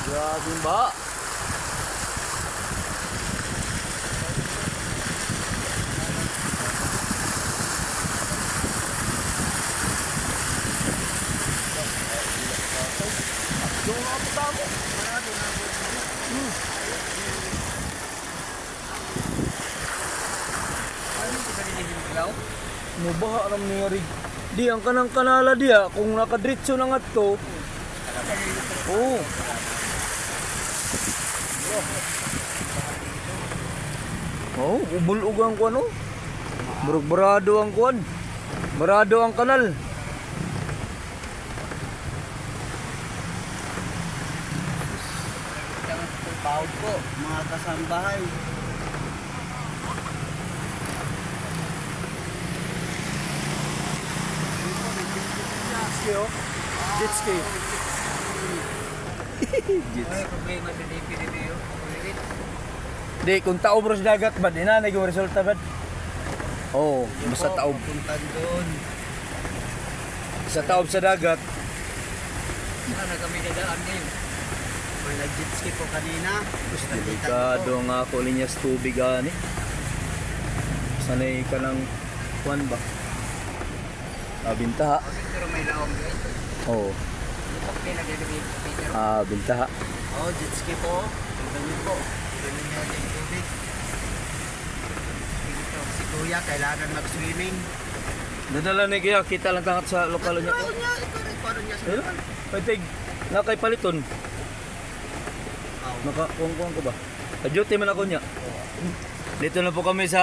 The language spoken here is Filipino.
Grabe ba? Yung mga puta mo. Mubaha ram niya rin. Di ang kanang kanala dia kung nakadritso na nga to. Oh. Oh, ubul-ug ang kuan oh. Barado ang kuan. Barado ang kanal. Bawd po, mga kasambahay. Ski oh. Jet ski. Ay, problema sa DP review. Di kung taob ro sa dagat ba dinanay yung resulta ba? Oh, basta taob. Puntan doon. Sa taob sa dagat. Sana kami dadaan ngayon. May nag-jet ski po kanina. Delikado nga ako linyas tubig ani. Sanay ka ng kuan ba? Bintaha. Pero may laong guys. Oo. Okay, nag-edit Peter. Bintaha. Oh, jet ski po. Ganun po. Ganun yan yung tubig. Ito, si Kuya, kailangan mag-swimming. Nadala ni kaya kita lang tangat sa lokal niya. Paano niya sa Ayun. lokal? Pwede na kay paliton. Naka kuang ko ba? Ka-duty man ako niya. Dito na po kami sa